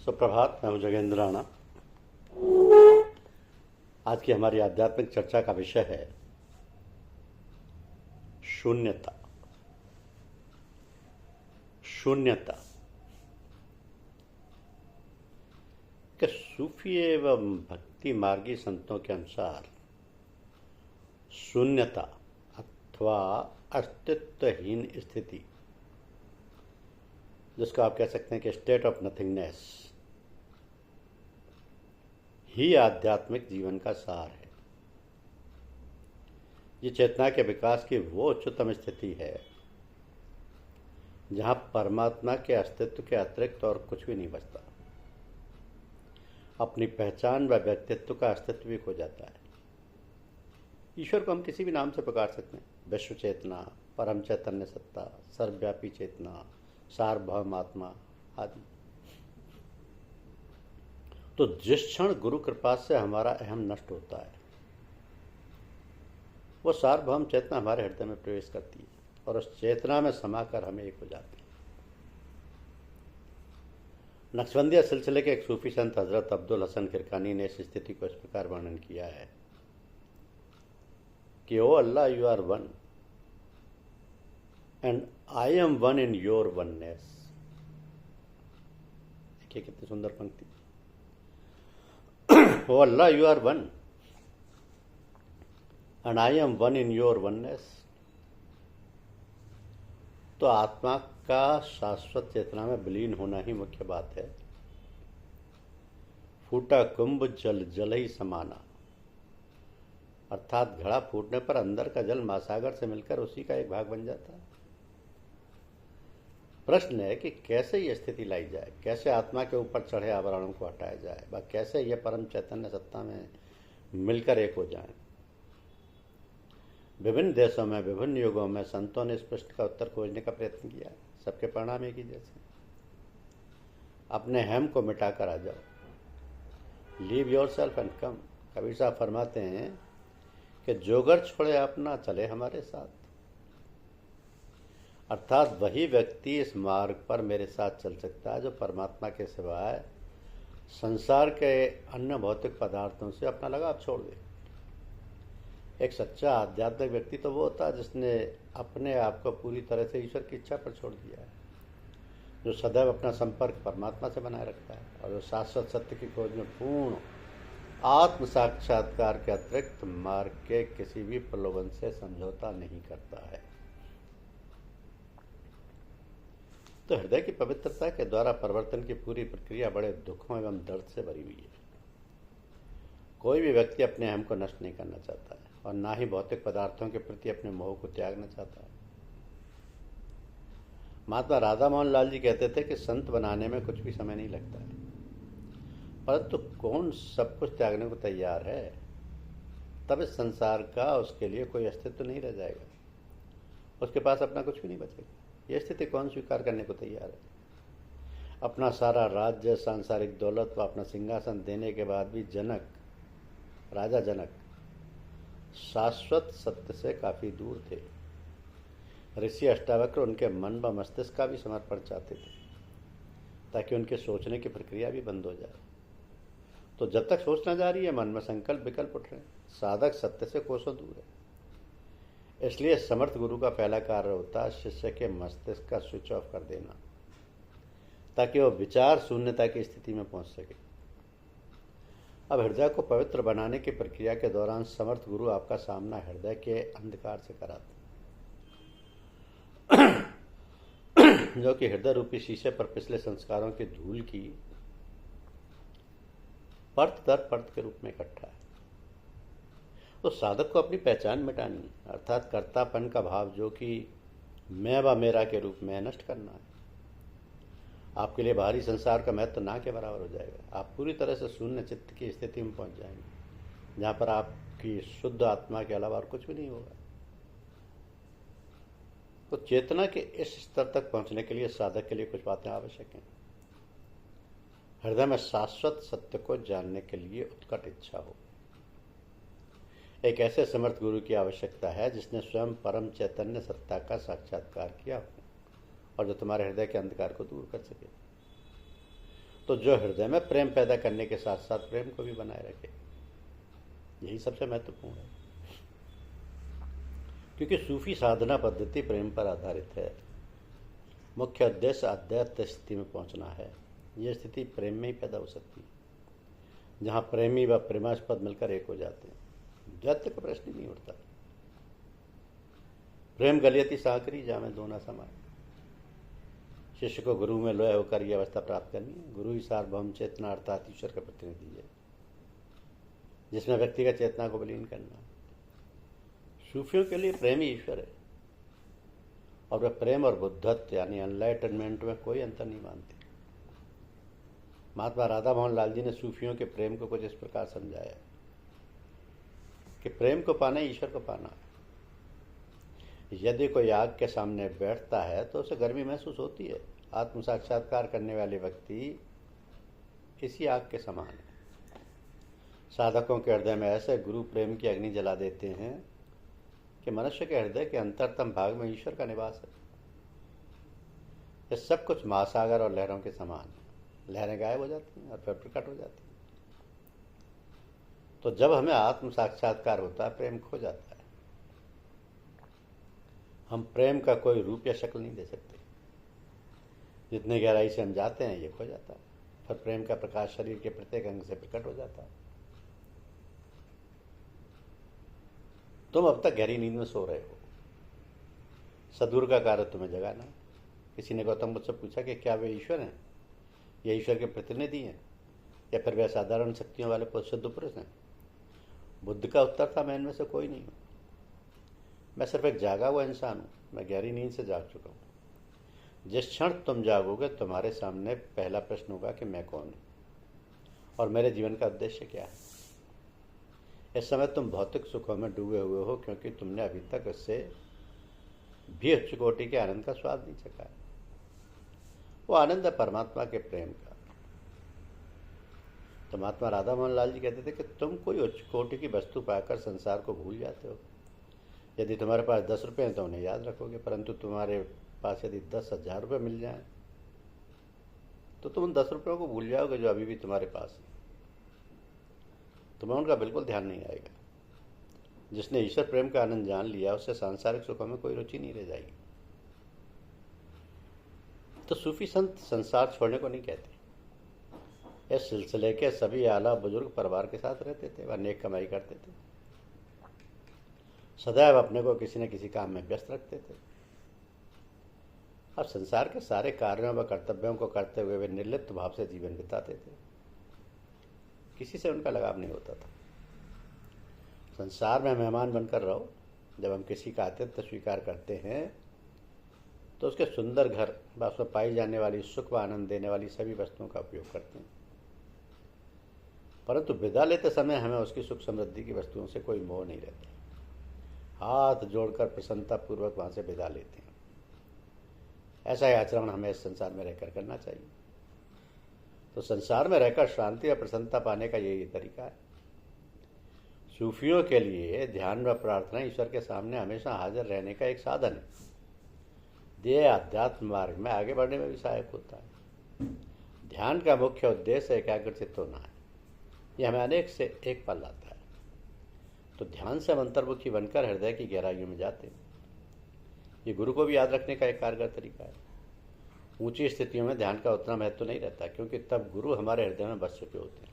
सुप्रभात। मैं हूं जगेंद्र राणा। आज की हमारी आध्यात्मिक चर्चा का विषय है शून्यता। शून्यता के सूफी एवं भक्ति मार्गी संतों के अनुसार शून्यता अथवा अस्तित्वहीन स्थिति, जिसको आप कह सकते हैं कि स्टेट ऑफ नथिंगनेस, ही आध्यात्मिक जीवन का सार है। ये चेतना के विकास की वो उच्चतम स्थिति है जहां परमात्मा के अस्तित्व के अतिरिक्त और कुछ भी नहीं बचता। अपनी पहचान व व्यक्तित्व का अस्तित्व भी खो जाता है। ईश्वर को हम किसी भी नाम से पुकार सकते हैं, विश्व चेतना, परम चैतन्य सत्ता, सर्वव्यापी चेतना, सार्वभौम आत्मा आदि। तो जिस क्षण गुरु कृपा से हमारा अहम नष्ट होता है, वो सार्वभौम चेतना हमारे हृदय में प्रवेश करती है और उस चेतना में समाकर हमें एक हो जाती है। नक्शबंदिया सिलसिले के एक सूफी संत हजरत अब्दुल हसन किरकानी ने इस स्थिति को इस प्रकार वर्णन किया है कि O Allah, you are one and I am one in your oneness. देखिए कितनी सुंदर पंक्ति। O Allah, you are one and I am one in your oneness. तो आत्मा का शाश्वत चेतना में विलीन होना ही मुख्य बात है। फूटा कुंभ जल जल ही समाना, अर्थात घड़ा फूटने पर अंदर का जल महासागर से मिलकर उसी का एक भाग बन जाता है। प्रश्न है कि कैसे यह स्थिति लाई जाए, कैसे आत्मा के ऊपर चढ़े आवरणों को हटाया जाए, व कैसे यह परम चैतन्य सत्ता में मिलकर एक हो जाए। विभिन्न देशों में, विभिन्न युगों में संतों ने इस प्रश्न का उत्तर खोजने का प्रयत्न किया। सबके परिणाम एक ही जैसे। अपने हम को मिटाकर आ जाओ, leave your self and come. Kabir साहब फरमाते हैं कि जो घर छोड़े अपना चले हमारे साथ। अर्थात वही व्यक्ति इस मार्ग पर मेरे साथ चल सकता है जो परमात्मा के सिवाय संसार के अन्य भौतिक पदार्थों से अपना लगाव छोड़ दे। एक सच्चा आध्यात्मिक व्यक्ति तो वो होता है जिसने अपने आप को पूरी तरह से ईश्वर की इच्छा पर छोड़ दिया है, जो सदैव अपना संपर्क परमात्मा से बनाए रखता है और जो शाश्वत सत्य की खोज में पूर्ण आत्म साक्षात्कार के अतिरिक्त मार्ग के किसी भी प्रलोभन से समझौता नहीं करता है। तो हृदय की पवित्रता के द्वारा परिवर्तन की पूरी प्रक्रिया बड़े दुखों एवं दर्द से भरी हुई है। कोई भी व्यक्ति अपने अहम को नष्ट नहीं करना चाहता है और ना ही भौतिक पदार्थों के प्रति अपने मोह को त्यागना चाहता है। महात्मा राधा मोहन लाल जी कहते थे कि संत बनाने में कुछ भी समय नहीं लगता है, परंतु कौन सब कुछ त्यागने को तैयार है, तब इस संसार का उसके लिए कोई अस्तित्व नहीं रह जाएगा। उसके पास अपना कुछ भी नहीं बचेगा। यह स्थिति कौन स्वीकार करने को तैयार है? अपना सारा राज्य, सांसारिक दौलत व अपना सिंहासन देने के बाद भी राजा जनक शाश्वत सत्य से काफी दूर थे। ऋषि अष्टावक्र उनके मन व मस्तिष्क का भी समर्पण चाहते थे ताकि उनके सोचने की प्रक्रिया भी बंद हो जाए। तो जब तक सोचना जारी है, मन में संकल्प विकल्प उठ रहे हैं, साधक सत्य से कोसों दूर है। इसलिए समर्थ गुरु का पहला कार्य होता है शिष्य के मस्तिष्क का स्विच ऑफ कर देना, ताकि वह विचार शून्यता की स्थिति में पहुंच सके। अब हृदय को पवित्र बनाने की प्रक्रिया के दौरान समर्थ गुरु आपका सामना हृदय के अंधकार से कराते हैं जो कि हृदय रूपी शीशे पर पिछले संस्कारों की धूल की परत दर परत के रूप में इकट्ठा है। तो साधक को अपनी पहचान मिटानी, अर्थात कर्तापन का भाव जो कि मैं व मेरा के रूप में नष्ट करना है। आपके लिए बाहरी संसार का महत्व ना के बराबर हो जाएगा। आप पूरी तरह से शून्य चित्त की स्थिति में पहुंच जाएंगे, जहां पर आपकी शुद्ध आत्मा के अलावा और कुछ भी नहीं होगा। तो चेतना के इस स्तर तक पहुंचने के लिए साधक के लिए कुछ बातें आवश्यक हैं। हृदय में शाश्वत सत्य को जानने के लिए उत्कट इच्छा हो। एक ऐसे समर्थ गुरु की आवश्यकता है जिसने स्वयं परम चैतन्य सत्ता का साक्षात्कार किया हो और जो तुम्हारे हृदय के अंधकार को दूर कर सके। तो जो हृदय में प्रेम पैदा करने के साथ साथ प्रेम को भी बनाए रखे, यही सबसे महत्वपूर्ण है। क्योंकि सूफी साधना पद्धति प्रेम पर आधारित है। मुख्य उद्देश्य अद्वैत स्थिति में पहुंचना है। यह स्थिति प्रेम में ही पैदा हो सकती है, जहाँ प्रेमी व प्रेमास्पद मिलकर एक हो जाते हैं। द्वैत का प्रश्न ही नहीं उठता। प्रेम गलियति साकरी जामे दोना समाए। शिष्य को गुरु में लय होकर यह अवस्था प्राप्त करनी है। गुरु ही सार्वभौम चेतना अर्थात ईश्वर का प्रतिनिधि है, जिसमें व्यक्तिगत चेतना को विलीन करना है। सूफियों के लिए प्रेम ही ईश्वर है, और वे प्रेम और बुद्धत्व यानी एनलाइटनमेंट में कोई अंतर नहीं मानते। महात्मा राधा मोहन लाल जी ने सूफियों के प्रेम को कुछ इस प्रकार समझाया कि प्रेम को पाना ईश्वर को पाना। यदि कोई आग के सामने बैठता है तो उसे गर्मी महसूस होती है। आत्म साक्षात्कार करने वाले व्यक्ति इसी आग के समान है। साधकों के हृदय में ऐसे गुरु प्रेम की अग्नि जला देते हैं कि मनुष्य के हृदय के अंतरतम भाग में ईश्वर का निवास है। यह सब कुछ महासागर और लहरों के समान है। लहरें गायब हो जाती हैं और फिर प्रकट हो जाती हैं। तो जब हमें आत्म साक्षात्कार होता है, प्रेम खो जाता है। हम प्रेम का कोई रूप या शक्ल नहीं दे सकते। जितने गहराई से हम जाते हैं, ये खो जाता है। फिर प्रेम का प्रकाश शरीर के प्रत्येक अंग से प्रकट हो जाता है। तुम अब तक गहरी नींद में सो रहे हो। सदगुरु का कार्य तुम्हें जगाना है। किसी ने गौतम बुद्ध से पूछा कि क्या वे ईश्वर हैं, या ईश्वर के प्रतिनिधि हैं, या फिर वे साधारण शक्तियों वाले सिद्ध पुरुष हैं? बुद्ध का उत्तर था, मैं इनमें से कोई नहीं हूँ। मैं सिर्फ एक जागा हुआ इंसान हूँ। मैं गहरी नींद से जाग चुका हूँ। जिस क्षण तुम जागोगे, तुम्हारे सामने पहला प्रश्न होगा कि मैं कौन हूँ और मेरे जीवन का उद्देश्य क्या है। इस समय तुम भौतिक सुखों में डूबे हुए हो, क्योंकि तुमने अभी तक इससे भी उच्च कोटि के आनंद का स्वाद नहीं चखा है। वो आनंद है परमात्मा के प्रेम का। तो महात्मा राधा मोहन लाल जी कहते थे कि तुम कोई उच्च कोटि की वस्तु पाकर संसार को भूल जाते हो। यदि तुम्हारे पास 10 रुपये हैं तो उन्हें याद रखोगे, परंतु तुम्हारे पास यदि 10,000 रुपये मिल जाएं तो तुम उन 10 रुपयों को भूल जाओगे जो अभी भी तुम्हारे पास है। तुम्हें उनका बिल्कुल ध्यान नहीं आएगा। जिसने ईश्वर प्रेम का आनंद जान लिया, उससे सांसारिक सुखों में कोई रुचि नहीं रह जाएगी। तो सूफी संत संसार छोड़ने को नहीं कहते। इस सिलसिले के सभी आला बुजुर्ग परिवार के साथ रहते थे। वह नेक कमाई करते थे, सदैव अपने को किसी न किसी काम में व्यस्त रखते थे। अब संसार के सारे कार्यों व कर्तव्यों को करते हुए वे निर्लिप्त भाव से जीवन बिताते थे। किसी से उनका लगाव नहीं होता था। संसार में मेहमान बनकर रहो। जब हम किसी का आतिथ्य स्वीकार करते हैं तो उसके सुंदर घर व उसमें पाई जाने वाली सुख व आनंद देने वाली सभी वस्तुओं का उपयोग करते हैं, परंतु विदा लेते समय हमें उसकी सुख समृद्धि की वस्तुओं से कोई मोह नहीं रहता। हाथ जोड़कर प्रसन्नतापूर्वक वहाँ से विदा लेते हैं। ऐसा ही आचरण हमें इस संसार में रहकर करना चाहिए। तो संसार में रहकर शांति और प्रसन्नता पाने का यही तरीका है। सूफियों के लिए ध्यान व प्रार्थना ईश्वर के सामने हमेशा हाजिर रहने का एक साधन है। यह आध्यात्म मार्ग में आगे बढ़ने में भी सहायक होता है। ध्यान का मुख्य उद्देश्य एकाग्रचित्त होना है। यह हमें अनेक से एक पल लाता है। तो ध्यान से हम अंतर्मुखी बनकर हृदय की गहराइयों में जाते हैं। ये गुरु को भी याद रखने का एक कारगर तरीका है। ऊंची स्थितियों में ध्यान का उतना महत्व नहीं रहता, क्योंकि तब गुरु हमारे हृदय में बस चुके होते हैं।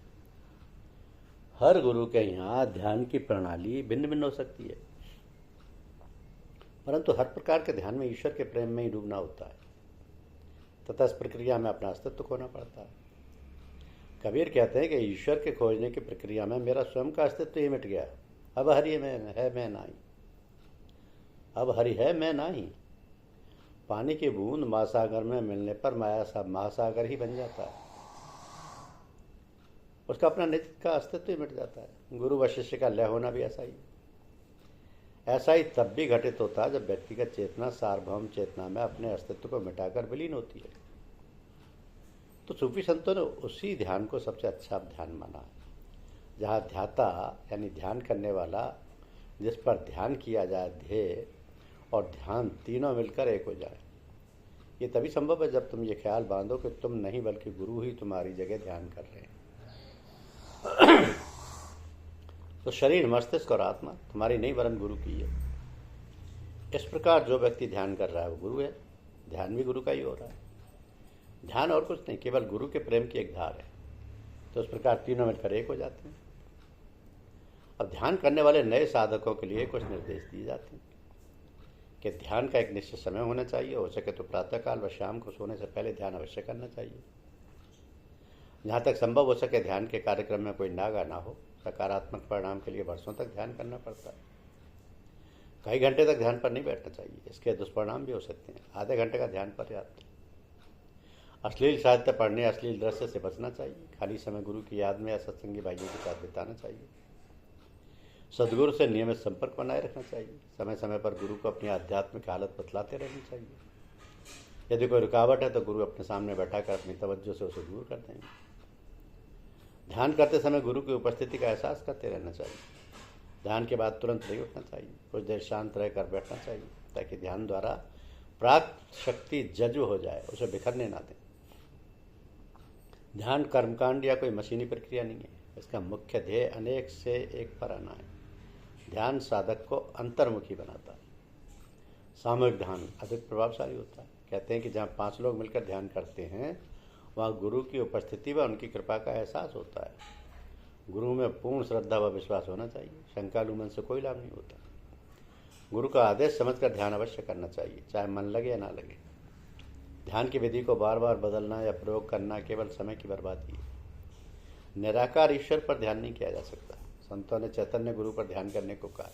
हर गुरु के यहाँ ध्यान की प्रणाली भिन्न भिन्न हो सकती है, परंतु हर प्रकार के ध्यान में ईश्वर के प्रेम में ही डूबना होता है तथा इस प्रक्रिया में अपना अस्तित्व खोना पड़ता है। कबीर कहते हैं कि ईश्वर के खोजने की प्रक्रिया में मेरा स्वयं का अस्तित्व ही मिट गया। अब हरि है मैं नाही। अब हरि है मैं नाही। पानी की बूंद महासागर में मिलने पर महासागर ही बन जाता है। उसका अपना नित्य का अस्तित्व ही मिट जाता है। गुरु व शिष्य का लय होना भी ऐसा ही। ऐसा ही तब भी घटित होता है जब व्यक्तिगत चेतना सार्वभौम चेतना में अपने अस्तित्व को मिटाकर विलीन होती है। तो सूफी संतों ने उसी ध्यान को सबसे अच्छा ध्यान माना है, जहाँ ध्याता यानी ध्यान करने वाला, जिस पर ध्यान किया जाए, ध्येय और ध्यान तीनों मिलकर एक हो जाए। ये तभी संभव है जब तुम ये ख्याल बांधो कि तुम नहीं बल्कि गुरु ही तुम्हारी जगह ध्यान कर रहे हैं। तो शरीर, मस्तिष्क और आत्मा तुम्हारी नहीं वरन गुरु की है। इस प्रकार जो व्यक्ति ध्यान कर रहा है वो गुरु है, ध्यान भी गुरु का ही हो रहा है। ध्यान और कुछ नहीं, केवल गुरु के प्रेम की एक धार है। तो इस प्रकार तीनों मिलकर एक हो जाते हैं। अब ध्यान करने वाले नए साधकों के लिए कुछ निर्देश दिए जाते हैं कि ध्यान का एक निश्चित समय होना चाहिए। हो सके तो प्रातःकाल व शाम को सोने से पहले ध्यान अवश्य करना चाहिए। जहाँ तक संभव हो सके ध्यान के कार्यक्रम में कोई नागा ना हो। सकारात्मक परिणाम के लिए वर्षों तक ध्यान करना पड़ता है। कई घंटे तक ध्यान पर नहीं बैठना चाहिए, इसके दुष्परिणाम भी हो सकते हैं। आधे घंटे का ध्यान पर्याप्त है। अश्लील साहित्य पढ़ने, अश्लील दृश्य से बचना चाहिए। खाली समय गुरु की याद में या सत्संगी भाइयों के साथ बिताना चाहिए। सदगुरु से नियमित संपर्क बनाए रखना चाहिए। समय समय पर गुरु को अपनी आध्यात्मिक हालत बतलाते रहनी चाहिए। यदि कोई रुकावट है तो गुरु अपने सामने बैठा कर अपनी तवज्जो से उसे दूर कर देंगे। ध्यान करते समय गुरु की उपस्थिति का एहसास करते रहना चाहिए। ध्यान के बाद तुरंत नहीं उठना चाहिए, कुछ देर शांत रहकर बैठना चाहिए ताकि ध्यान द्वारा प्राप्त शक्ति जज्ब हो जाए, उसे बिखरने ना दें। ध्यान कर्मकांड या कोई मशीनी प्रक्रिया नहीं है। इसका मुख्य ध्येय अनेक से एक पर आना है। ध्यान साधक को अंतर्मुखी बनाता है। सामूहिक ध्यान अधिक प्रभावशाली होता है। कहते हैं कि जहाँ 5 लोग मिलकर ध्यान करते हैं वहाँ गुरु की उपस्थिति व उनकी कृपा का एहसास होता है। गुरु में पूर्ण श्रद्धा व विश्वास होना चाहिए। शंकालु मन से कोई लाभ नहीं होता। गुरु का आदेश समझकर ध्यान अवश्य करना चाहिए, चाहे मन लगे या ना लगे। ध्यान की विधि को बार बार बदलना या प्रयोग करना केवल समय की बर्बादी है। निराकार ईश्वर पर ध्यान नहीं किया जा सकता। संतों ने चैतन्य गुरु पर ध्यान करने को कहा।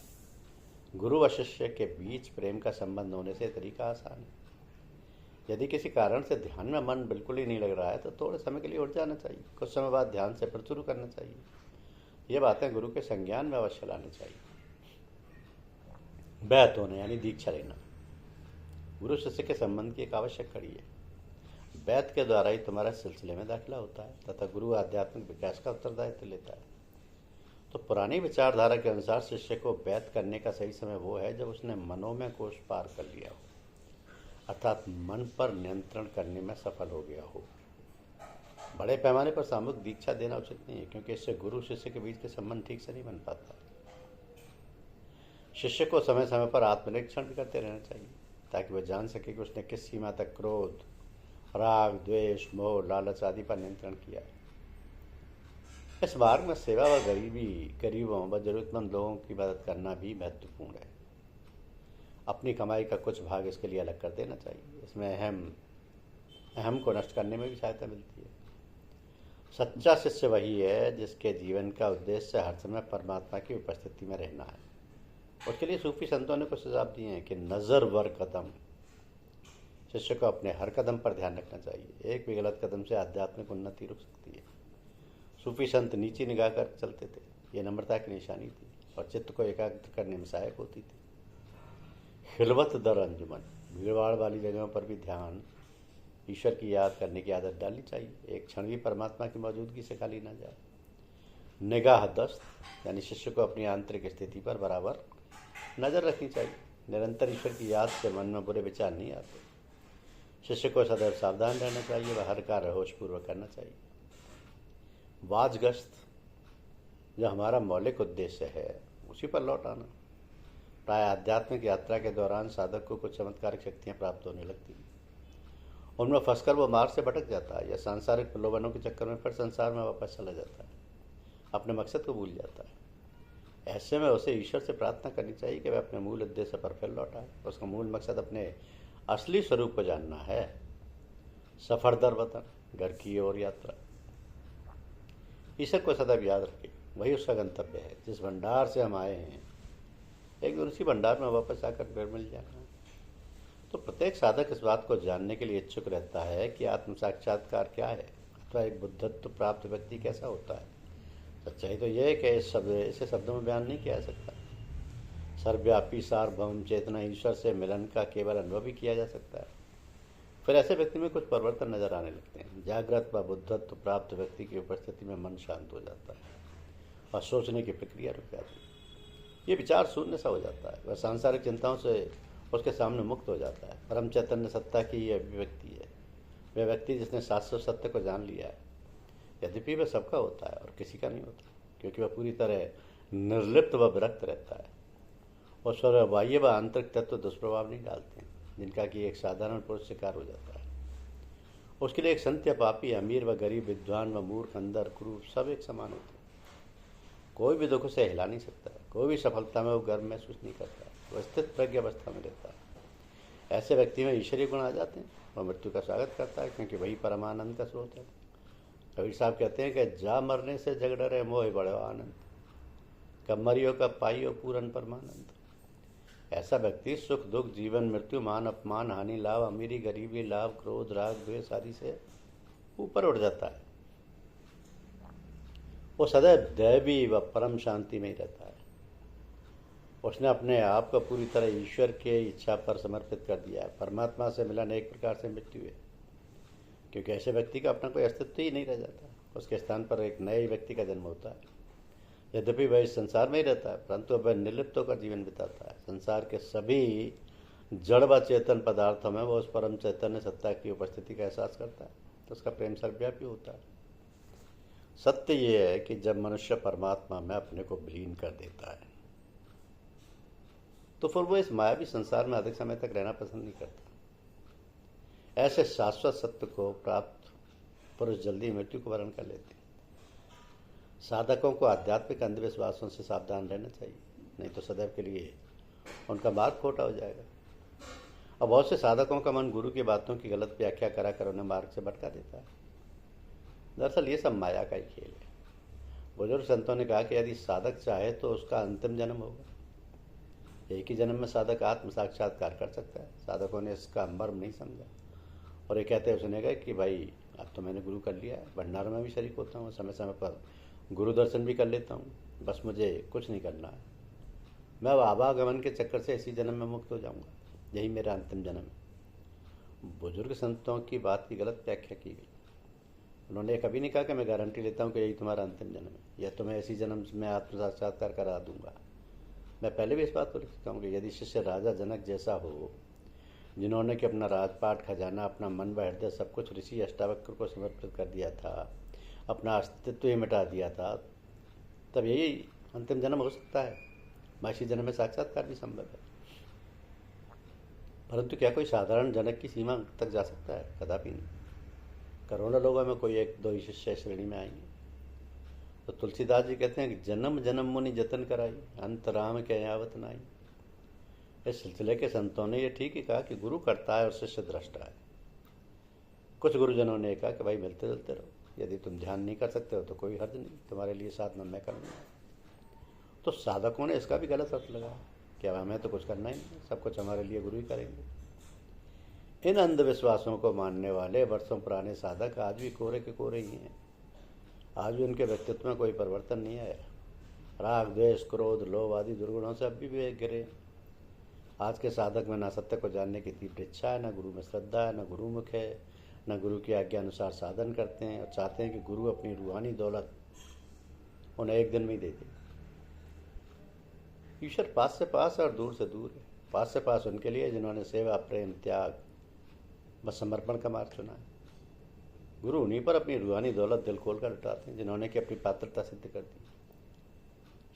गुरु व शिष्य के बीच प्रेम का संबंध होने से तरीका आसान है। यदि किसी कारण से ध्यान में मन बिल्कुल ही नहीं लग रहा है तो थोड़े समय के लिए उठ जाना चाहिए। कुछ समय बाद ध्यान से फिर शुरू करना चाहिए। ये बातें गुरु के संज्ञान में अवश्य लानी चाहिए। बैत होना यानी दीक्षा लेना गुरु शिष्य के संबंध की एक आवश्यक कड़ी है। बैत के द्वारा ही तुम्हारा सिलसिले में दाखिला होता है तथा गुरु आध्यात्मिक विकास का उत्तरदायित्व लेता है। तो पुरानी विचारधारा के अनुसार शिष्य को बैत करने का सही समय वो है जब उसने मनोमय कोष पार कर लिया हो, अर्थात मन पर नियंत्रण करने में सफल हो गया हो। बड़े पैमाने पर सामूहिक दीक्षा देना उचित नहीं है, क्योंकि इससे गुरु शिष्य के बीच के संबंध ठीक से नहीं बन पाता। शिष्य को समय समय पर आत्मनिरीक्षण भी करते रहना चाहिए ताकि वह जान सके कि उसने किस सीमा तक क्रोध, राग, द्वेष, मोह, लालच आदि पर नियंत्रण किया है। इस मार्ग में सेवा व गरीबों व जरूरतमंद लोगों की मदद करना भी महत्वपूर्ण है। अपनी कमाई का कुछ भाग इसके लिए अलग कर देना चाहिए। इसमें अहम को नष्ट करने में भी सहायता मिलती है। सच्चा शिष्य वही है जिसके जीवन का उद्देश्य हर समय परमात्मा की उपस्थिति में रहना है। उसके लिए सूफी संतों ने कुछ सुझाव दिए हैं कि नज़र वर कदम, शिष्य को अपने हर कदम पर ध्यान रखना चाहिए। एक भी गलत कदम से आध्यात्मिक उन्नति रुक सकती है। सूफी संत नीचे निगाह कर चलते थे, ये नम्रता की निशानी थी और चित्त को एकाग्र करने में सहायक होती थी। खिलवत दर अंजुमन, भीड़भाड़ वाली जगहों पर भी ध्यान, ईश्वर की याद करने की आदत डालनी चाहिए। एक क्षण भी परमात्मा की मौजूदगी से खाली ना जाए। निगाह दस्त, यानी शिष्य को अपनी आंतरिक स्थिति पर बराबर नजर रखनी चाहिए। निरंतर ईश्वर की याद से मन में बुरे विचार नहीं आते। शिष्य को सदैव सावधान रहना चाहिए व हर कार्य होशपूर्वक करना चाहिए। वाजगश्त, जो हमारा मौलिक उद्देश्य है उसी पर लौट आना। प्राय आध्यात्मिक यात्रा के दौरान साधक को कुछ चमत्कारिक शक्तियाँ प्राप्त होने लगती हैं। उनमें फंसकर वो मार्ग से भटक जाता है या सांसारिक प्रलोभनों के चक्कर में फिर संसार में वापस चला जाता है, अपने मकसद को भूल जाता है। ऐसे में उसे ईश्वर से प्रार्थना करनी चाहिए कि वह अपने मूल उद्देश्य पर फिर लौटाए। उसका मूल मकसद अपने असली स्वरूप को जानना है। सफर दर वतन, घर की ओर यात्रा। ईश्वर को सदैव याद रखें, वही उसका गंतव्य है। जिस भंडार से हम आए हैं एक दिन उसी भंडार में वापस आकर घर मिल जाना। तो प्रत्येक साधक इस बात को जानने के लिए इच्छुक रहता है कि आत्म साक्षात्कार क्या है अथवा एक बुद्धत्व प्राप्त व्यक्ति कैसा होता है। सच्चाई तो यह है कि इसे शब्दों में बयान नहीं किया जा सकता। सर्वव्यापी सार्वभौम चेतना ईश्वर से मिलन का केवल अनुभव ही किया जा सकता है। फिर ऐसे व्यक्ति में कुछ परिवर्तन नजर आने लगते हैं। जागृत व बुद्धत्व प्राप्त व्यक्ति की उपस्थिति में मन शांत हो जाता है और सोचने की प्रक्रिया रुक जाती है। ये विचार शून्य सा हो जाता है। वह सांसारिक चिंताओं से उसके सामने मुक्त हो जाता है। परम चैतन्य सत्ता की ये अभिव्यक्ति है, वह व्यक्ति जिसने शाश्वत सत्य को जान लिया है। यद्यपि वह सबका होता है और किसी का नहीं होता, क्योंकि वह पूरी तरह निर्लिप्त व विरक्त रहता है। और स्वर बाह्य व आंतरिक तत्व दुष्प्रभाव नहीं डालते, जिनका कि एक साधारण पुरुष शिकार हो जाता है। उसके लिए एक संत या पापी, अमीर व गरीब, विद्वान व मूर्ख, अंदर क्रूर, सब एक समान होते हैं। कोई भी दुख उसे हिला नहीं सकता है, कोई भी सफलता में वो गर्व महसूस नहीं करता है, वह स्थित प्रज्ञ अवस्था में रहता है। ऐसे व्यक्ति में ईश्वरीय गुण आ जाते हैं। वह मृत्यु का स्वागत करता है, क्योंकि वही परमानंद का स्रोत है। कबीर साहब कहते हैं कि जा मरने से जग डरे मोह बड़ो आनंद, कब मरियो कब पाइयो पूरन परमानंद। ऐसा व्यक्ति सुख दुख, जीवन मृत्यु, मान अपमान, हानि लाभ, अमीरी गरीबी, लाभ क्रोध राग द्वेष आदि से ऊपर उठ जाता है। वो सदैव दैवी व परम शांति में ही रहता है। उसने अपने आप को पूरी तरह ईश्वर के इच्छा पर समर्पित कर दिया है। परमात्मा से मिलन एक प्रकार से मृत्यु है, क्योंकि ऐसे व्यक्ति का अपना कोई अस्तित्व ही नहीं रह जाता। उसके स्थान पर एक नए व्यक्ति का जन्म होता है। यद्यपि वह इस संसार में ही रहता है, परंतु वह निर्लिप्त होकर जीवन बिताता है। संसार के सभी जड़ व चेतन पदार्थों में वह उस परम चैतन्य सत्ता की उपस्थिति का एहसास करता है, तो उसका प्रेम सर्वव्यापी होता है। सत्य यह है कि जब मनुष्य परमात्मा में अपने को विलीन कर देता है, तो फिर वो इस मायावी संसार में अधिक समय तक रहना पसंद नहीं करता। ऐसे शाश्वत सत्य को प्राप्त पुरुष जल्दी मृत्यु को वरण कर लेते हैं। साधकों को आध्यात्मिक अंधविश्वासों से सावधान रहना चाहिए, नहीं तो सदैव के लिए उनका मार्ग खोटा हो जाएगा। अब बहुत से साधकों का मन गुरु की बातों की गलत व्याख्या कराकर उन्हें मार्ग से भटका देता है। दरअसल ये सब माया का ही खेल है। बुजुर्ग संतों ने कहा कि यदि साधक चाहे तो उसका अंतिम जन्म होगा। एक ही जन्म में साधक आत्म साक्षात्कार कर सकता है। साधकों ने इसका मर्म नहीं समझा और ये कहते हुए सुने गए कि भाई अब तो मैंने गुरु कर लिया है, भंडारों में भी शरीक होता हूँ, समय समय पर गुरु दर्शन भी कर लेता हूँ, बस मुझे कुछ नहीं करना है, मैं अब आवागमन के चक्कर से इसी जन्म में मुक्त हो जाऊँगा, यही मेरा अंतिम जन्म है। बुजुर्ग संतों की बात की गलत व्याख्या की गई। उन्होंने कभी नहीं कहा कि मैं गारंटी लेता हूँ कि यही तुम्हारा अंतिम जन्म है या तुम्हें इसी जन्म में आत्म साक्षात्कार करा दूंगा। मैं पहले भी इस बात को लिख चुका हूँ कि यदि शिष्य राजा जनक जैसा हो, जिन्होंने कि अपना राजपाट, खजाना, अपना मन व हृदय सब कुछ ऋषि अष्टावक्र को समर्पित कर दिया था, अपना अस्तित्व ही मिटा दिया था, तब यही अंतिम जन्म हो सकता है। मासी जन्म में साक्षात्कार भी संभव है। परंतु क्या कोई साधारण जनक की सीमा तक जा सकता है? कदापि नहीं। करोड़ों लोगों में कोई एक दो ही शिष्य श्रेणी में आएंगे। तो तुलसीदास जी कहते हैं कि जन्म जन्म मुनि जतन कराई, अंत राम के यावत नाई। इस सिलसिले के संतों ने यह ठीक ही कहा कि गुरु करता है और शिष्य दृष्टा है। कुछ गुरुजनों ने कहा कि भाई मिलते जुलते रहो, यदि तुम ध्यान नहीं कर सकते हो तो कोई हर्ज नहीं, तुम्हारे लिए साधना मैं कर लूँगा। तो साधकों ने इसका भी गलत अर्थ लगाया कि अब हमें तो कुछ करना ही नहीं, सब कुछ हमारे लिए गुरु ही करेंगे। इन अंधविश्वासों को मानने वाले वर्षों पुराने साधक आज भी कोरे के कोरे ही हैं। आज भी उनके व्यक्तित्व में कोई परिवर्तन नहीं आया। राग द्वेष क्रोध लोभ आदि दुर्गुणों से अभी भी वे गिरे। आज के साधक में न सत्य को जानने की तीव्र इच्छा है, न गुरु में श्रद्धा है, न गुरुमुख है, न गुरु की आज्ञा अनुसार साधन करते हैं और चाहते हैं कि गुरु अपनी रूहानी दौलत उन्हें एक दिन में ही दे दे। ईश्वर पास से पास और दूर से दूर है। पास से पास उनके लिए जिन्होंने सेवा, प्रेम, त्याग व समर्पण का मार्ग चुना है। गुरु उन्हीं पर अपनी रूहानी दौलत दिल खोल कर उठाते हैं जिन्होंने कि अपनी पात्रता सिद्ध कर दी।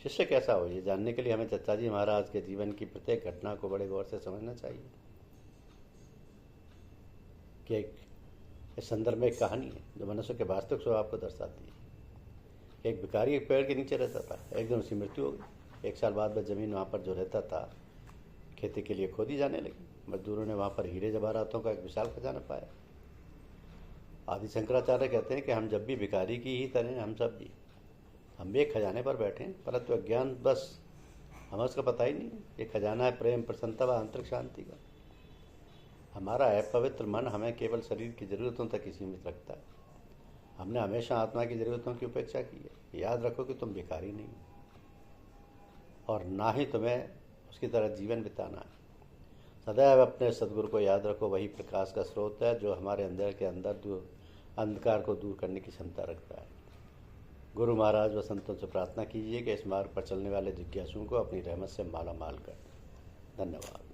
शिष्य कैसा हो, ये जानने के लिए हमें चचा जी महाराज के जीवन की प्रत्येक घटना को बड़े गौर से समझना चाहिए। कि इस संदर्भ में एक कहानी है जो मनुष्य के वास्तविक स्वभाव को दर्शाती है। एक भिखारी एक पेड़ के नीचे रहता था। एक दिन उसकी मृत्यु हो गई। 1 साल बाद वह जमीन वहाँ पर जो रहता था खेती के लिए खोदी जाने लगी। मजदूरों ने वहाँ पर हीरे जवाहरातों का एक विशाल खजाना पाया। आदि शंकराचार्य कहते हैं कि हम जब भी भिखारी की ही तरह हम भी एक खजाने पर बैठे हैं, परंतु अज्ञान बस हमें उसका पता ही नहीं। ये खजाना है प्रेम, प्रसन्नता व आंतरिक शांति का। हमारा अपवित्र मन हमें केवल शरीर की ज़रूरतों तक ही सीमित रखता है। हमने हमेशा आत्मा की ज़रूरतों की उपेक्षा की है। याद रखो कि तुम भिखारी नहीं हो और ना ही तुम्हें उसकी तरह जीवन बिताना है। सदैव अपने सदगुरु को याद रखो, वही प्रकाश का स्रोत है जो हमारे अंदर के अंदर अंधकार को दूर करने की क्षमता रखता है। गुरु महाराज व संतों से प्रार्थना कीजिए कि इस मार्ग पर चलने वाले जिज्ञासुओं को अपनी रहमत से माला माल कर। धन्यवाद।